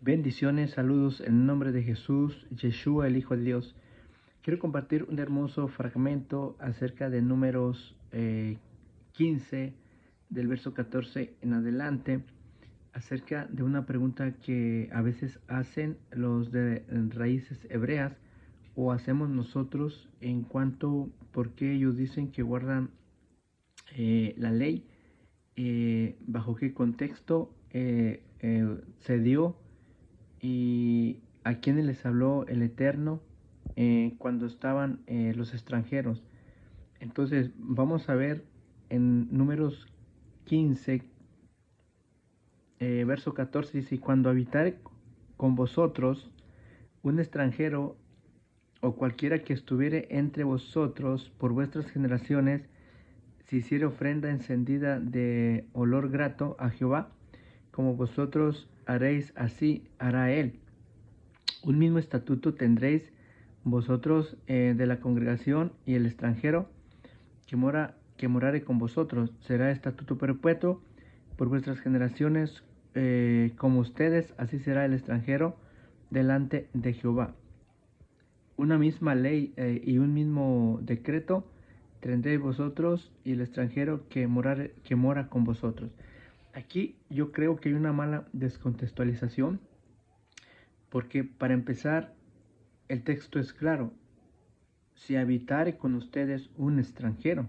Bendiciones, saludos en el nombre de Jesús, Yeshua, el Hijo de Dios. Quiero compartir un hermoso fragmento acerca de Números 15, del verso 14 en adelante, acerca de una pregunta que a veces hacen los de raíces hebreas o hacemos nosotros en cuanto por qué ellos dicen que guardan la ley, bajo qué contexto se dio y a quienes les habló el Eterno cuando estaban los extranjeros. Entonces vamos a ver en Números 15, verso 14, dice: cuando habitare con vosotros un extranjero o cualquiera que estuviere entre vosotros por vuestras generaciones, si hiciere ofrenda encendida de olor grato a Jehová, como vosotros haréis, así hará él. Un mismo estatuto tendréis vosotros de la congregación y el extranjero que morare con vosotros. Será estatuto perpetuo por vuestras generaciones, como ustedes, así será el extranjero delante de Jehová. Una misma ley y un mismo decreto tendréis vosotros y el extranjero que mora con vosotros. Aquí yo creo que hay una mala descontextualización, porque para empezar el texto es claro: si habitare con ustedes un extranjero.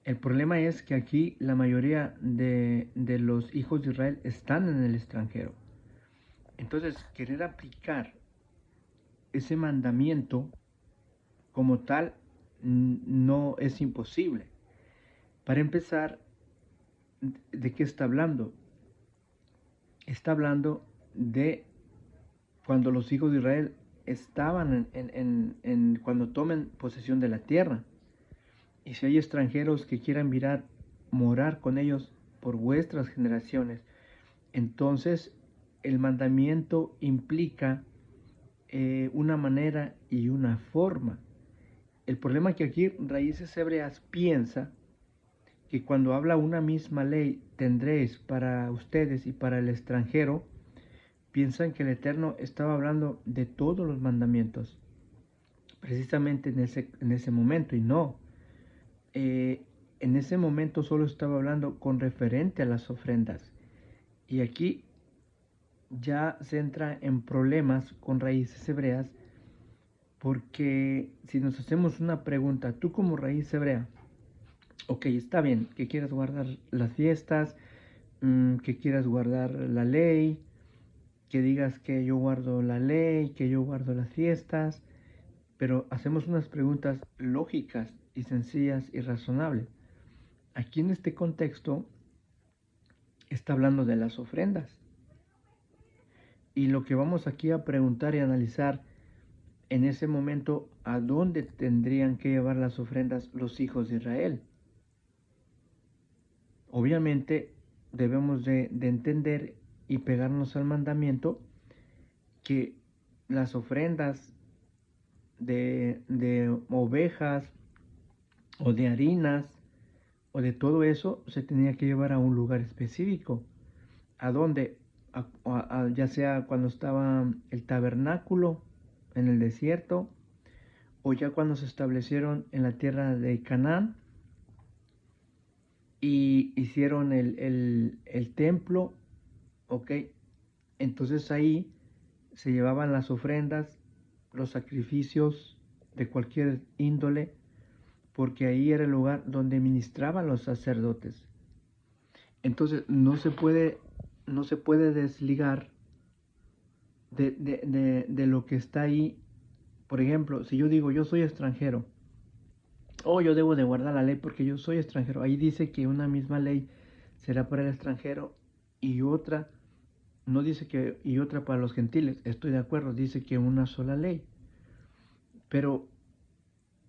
El problema es que aquí la mayoría de los hijos de Israel están en el extranjero. Entonces, querer aplicar ese mandamiento como tal no es imposible. Para empezar, ¿de qué está hablando? Está hablando de cuando los hijos de Israel estaban cuando tomen posesión de la tierra. Y si hay extranjeros que quieran morar con ellos por vuestras generaciones, entonces el mandamiento implica una manera y una forma. El problema es que aquí Raíces Hebreas piensa que cuando habla una misma ley tendréis para ustedes y para el extranjero, piensan que el Eterno estaba hablando de todos los mandamientos, precisamente en ese momento, y no. En ese momento solo estaba hablando con referente a las ofrendas. Y aquí ya se entra en problemas con Raíces Hebreas, porque si nos hacemos una pregunta, tú como raíz hebrea, ok, está bien que quieras guardar las fiestas, que quieras guardar la ley, que digas que yo guardo la ley, que yo guardo las fiestas, pero hacemos unas preguntas lógicas y sencillas y razonables. Aquí en este contexto está hablando de las ofrendas. Y lo que vamos aquí a preguntar y analizar en ese momento, ¿a dónde tendrían que llevar las ofrendas los hijos de Israel? Obviamente debemos de entender y pegarnos al mandamiento que las ofrendas de ovejas o de harinas o de todo eso se tenía que llevar a un lugar específico. ¿A dónde? Ya sea cuando estaba el tabernáculo en el desierto, o ya cuando se establecieron en la tierra de Canaán y hicieron el templo, ok. Entonces ahí se llevaban las ofrendas, los sacrificios de cualquier índole, porque ahí era el lugar donde ministraban los sacerdotes. Entonces no se puede desligar de lo que está ahí. Por ejemplo, si yo digo yo soy extranjero, o yo debo de guardar la ley porque yo soy extranjero, ahí dice que una misma ley será para el extranjero y otra, no dice que y otra para los gentiles, estoy de acuerdo, dice que una sola ley. Pero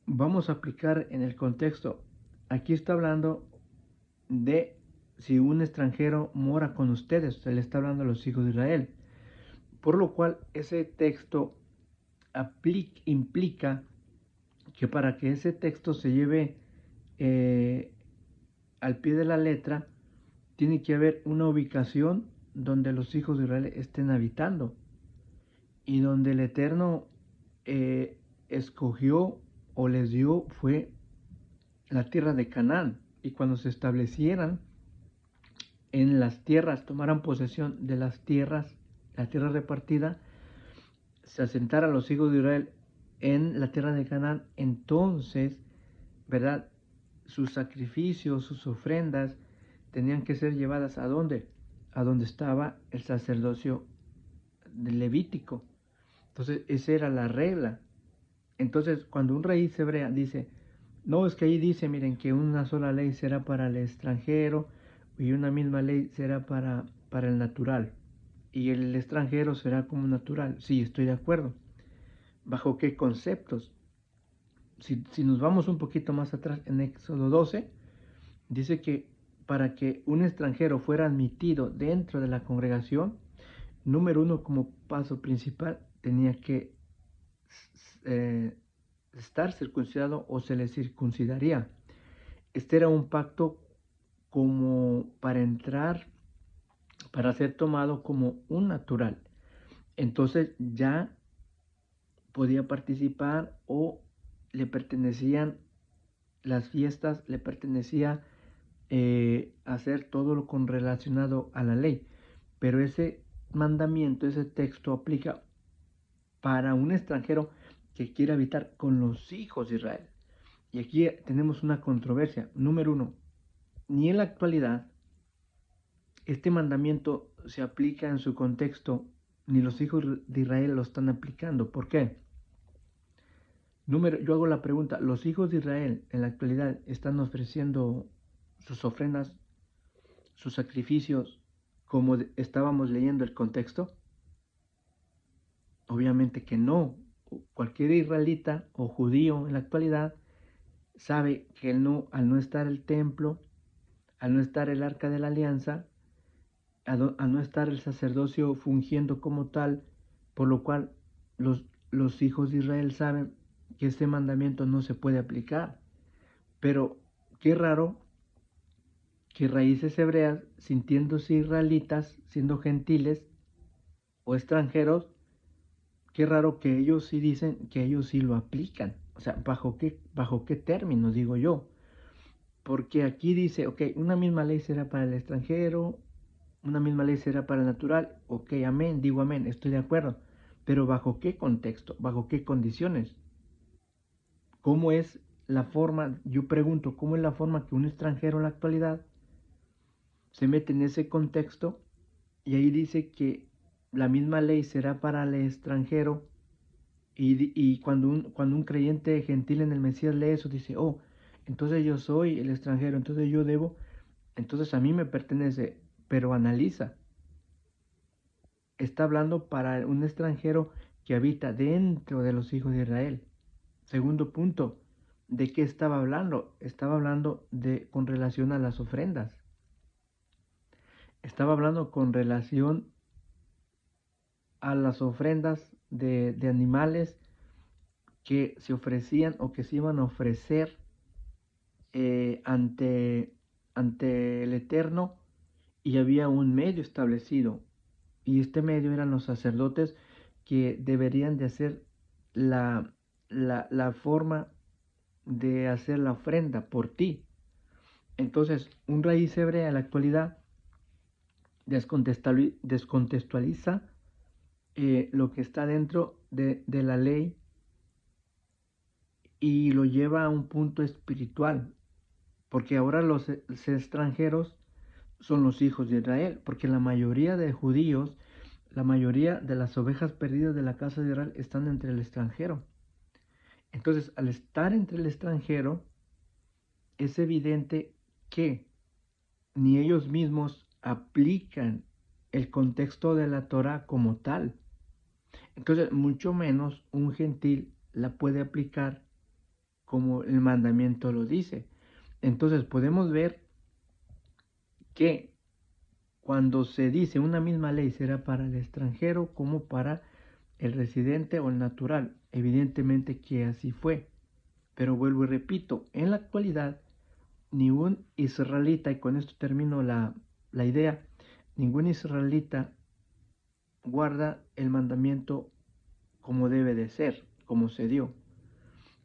vamos a aplicar en el contexto. Aquí está hablando de si un extranjero mora con ustedes, se le está hablando a los hijos de Israel. Por lo cual ese texto implica que para que ese texto se lleve al pie de la letra, tiene que haber una ubicación donde los hijos de Israel estén habitando y donde el Eterno escogió o les dio fue la tierra de Canaán. Y cuando se establecieran en las tierras, tomaran posesión de las tierras, la tierra repartida, se asentaran los hijos de Israel en la tierra de Canaán, entonces, ¿verdad? Sus sacrificios, sus ofrendas, tenían que ser llevadas ¿a dónde? A donde estaba el sacerdocio levítico. Entonces, esa era la regla. Entonces, cuando un raíz hebrea dice, no, es que ahí dice, miren, que una sola ley será para el extranjero y una misma ley será para el natural. Y el extranjero será como natural. Sí, estoy de acuerdo. ¿Bajo qué conceptos? Si nos vamos un poquito más atrás, en Éxodo 12, dice que para que un extranjero fuera admitido dentro de la congregación, número uno, como paso principal, tenía que estar circuncidado o se le circuncidaría. Este era un pacto como para entrar, para ser tomado como un natural. Entonces ya podía participar o le pertenecían las fiestas, le pertenecía hacer todo lo con relacionado a la ley. Pero ese mandamiento, ese texto aplica para un extranjero que quiere habitar con los hijos de Israel. Y aquí tenemos una controversia. Número uno, ni en la actualidad este mandamiento se aplica en su contexto, ni los hijos de Israel lo están aplicando. ¿Por qué? Yo hago la pregunta, ¿los hijos de Israel en la actualidad están ofreciendo sus ofrendas, sus sacrificios, como estábamos leyendo el contexto? Obviamente que no. Cualquier israelita o judío en la actualidad sabe que al no estar el templo, al no estar el arca de la alianza, al no estar el sacerdocio fungiendo como tal, por lo cual los hijos de Israel saben que este mandamiento no se puede aplicar. Pero qué raro que raíces hebreas, sintiéndose israelitas, siendo gentiles o extranjeros, qué raro que ellos sí dicen que ellos sí lo aplican. O sea, bajo qué términos, digo yo? Porque aquí dice, ok, una misma ley será para el extranjero, una misma ley será para el natural, ok, amén, digo amén, estoy de acuerdo. Pero ¿bajo qué contexto? ¿Bajo qué condiciones? ¿Cómo es la forma, yo pregunto, cómo es la forma que un extranjero en la actualidad se mete en ese contexto y ahí dice que la misma ley será para el extranjero y cuando un creyente gentil en el Mesías lee eso, dice, oh, entonces yo soy el extranjero, entonces yo debo, entonces a mí me pertenece, pero analiza, está hablando para un extranjero que habita dentro de los hijos de Israel. Segundo punto, ¿de qué estaba hablando? Estaba hablando con relación a las ofrendas. Estaba hablando con relación a las ofrendas de animales que se ofrecían o que se iban a ofrecer ante el Eterno, y había un medio establecido, y este medio eran los sacerdotes que deberían de hacer la forma de hacer la ofrenda por ti. Entonces, un raíz hebrea en la actualidad descontextualiza lo que está dentro de la ley y lo lleva a un punto espiritual, porque ahora los extranjeros son los hijos de Israel, porque la mayoría de judíos, la mayoría de las ovejas perdidas de la casa de Israel están entre el extranjero. Entonces, al estar entre el extranjero, es evidente que ni ellos mismos aplican el contexto de la Torah como tal. Entonces, mucho menos un gentil la puede aplicar como el mandamiento lo dice. Entonces, podemos ver que cuando se dice una misma ley será para el extranjero como para el residente o el natural, evidentemente que así fue. Pero vuelvo y repito, en la actualidad, ni un israelita, y con esto termino la idea, ningún israelita guarda el mandamiento como debe de ser, como se dio.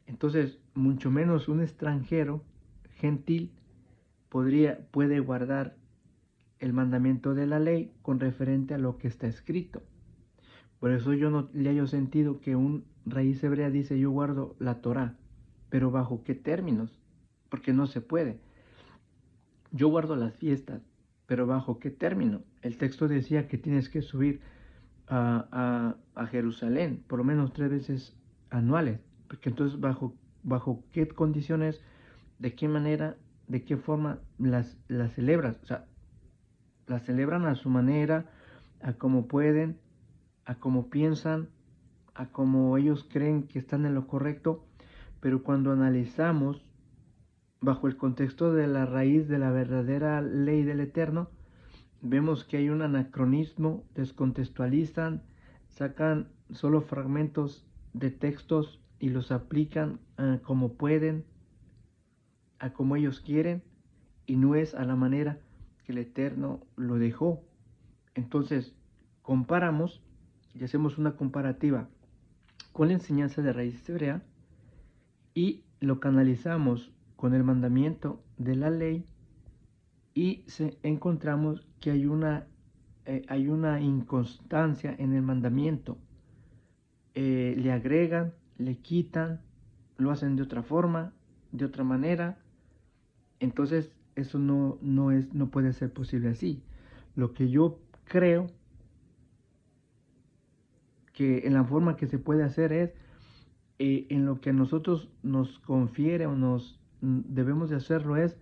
Entonces, mucho menos un extranjero gentil puede guardar el mandamiento de la ley con referente a lo que está escrito. Por eso yo no le hallo sentido que un raíz hebrea dice yo guardo la Torá, pero ¿bajo qué términos? Porque no se puede. Yo guardo las fiestas, pero ¿bajo qué término? El texto decía que tienes que subir a Jerusalén por lo menos 3 veces anuales, porque entonces bajo qué condiciones, de qué manera, de qué forma las celebras. O sea, las celebran a su manera, a como pueden, a como piensan, a como ellos creen que están en lo correcto, pero cuando analizamos bajo el contexto de la raíz de la verdadera ley del Eterno, vemos que hay un anacronismo, descontextualizan, sacan solo fragmentos de textos y los aplican como pueden, a como ellos quieren, y no es a la manera que el Eterno lo dejó. Entonces, comparamos y hacemos una comparativa con la enseñanza de raíz hebrea y lo canalizamos con el mandamiento de la ley y encontramos que hay una inconstancia en el mandamiento. Le agregan, le quitan, lo hacen de otra forma, de otra manera. Entonces eso no puede ser posible así. Lo que yo creo que en la forma que se puede hacer es en lo que a nosotros nos confiere o nos debemos de hacerlo es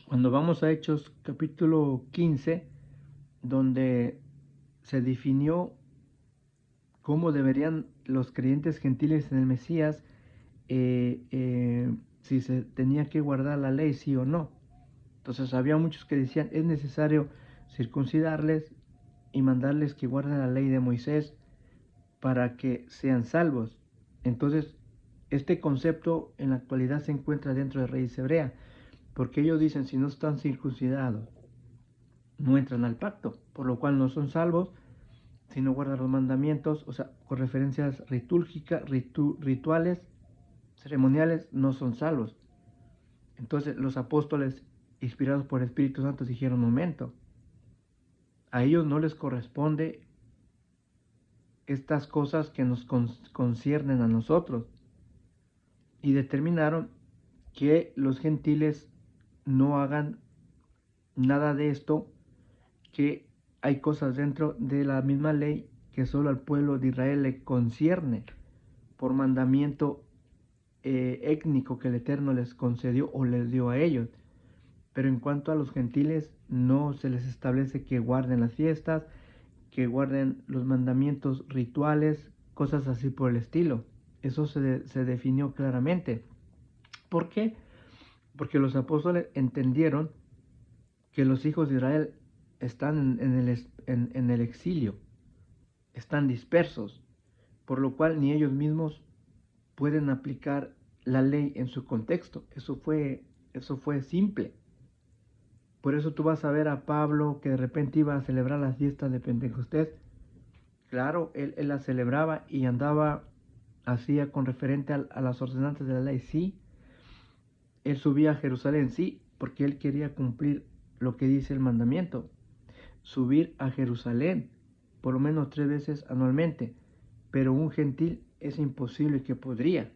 cuando vamos a Hechos capítulo 15, donde se definió cómo deberían los creyentes gentiles en el Mesías, si se tenía que guardar la ley, sí o no. Entonces había muchos que decían, es necesario circuncidarles y mandarles que guarden la ley de Moisés para que sean salvos. Entonces, este concepto en la actualidad se encuentra dentro de raíz hebrea, porque ellos dicen, si no están circuncidados, no entran al pacto, por lo cual no son salvos, si no guardan los mandamientos, o sea, con referencias litúrgicas, rituales, ceremoniales, no son salvos. Entonces los apóstoles, inspirados por el Espíritu Santo, dijeron, momento, a ellos no les corresponde estas cosas que nos conciernen a nosotros. Y determinaron que los gentiles no hagan nada de esto, que hay cosas dentro de la misma ley que solo al pueblo de Israel le concierne por mandamiento étnico que el Eterno les concedió o les dio a ellos. Pero en cuanto a los gentiles, no se les establece que guarden las fiestas, que guarden los mandamientos rituales, cosas así por el estilo. Eso se definió claramente. ¿Por qué? Porque los apóstoles entendieron que los hijos de Israel están en el exilio, están dispersos, por lo cual ni ellos mismos pueden aplicar la ley en su contexto. Eso fue simple. Por eso tú vas a ver a Pablo que de repente iba a celebrar las fiestas de Pentecostés. Claro, él las celebraba y andaba, hacía con referente a las ordenanzas de la ley, sí. Él subía a Jerusalén, sí, porque él quería cumplir lo que dice el mandamiento. Subir a Jerusalén, por lo menos 3 veces anualmente. Pero un gentil es imposible que podría.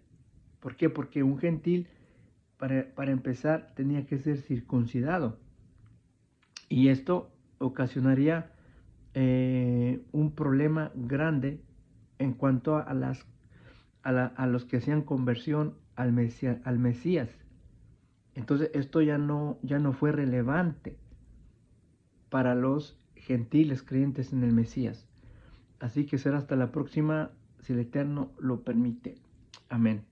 ¿Por qué? Porque un gentil, para empezar, tenía que ser circuncidado. Y esto ocasionaría un problema grande en cuanto a los que hacían conversión al Mesías. Entonces esto ya no fue relevante para los gentiles creyentes en el Mesías. Así que será hasta la próxima, si el Eterno lo permite. Amén.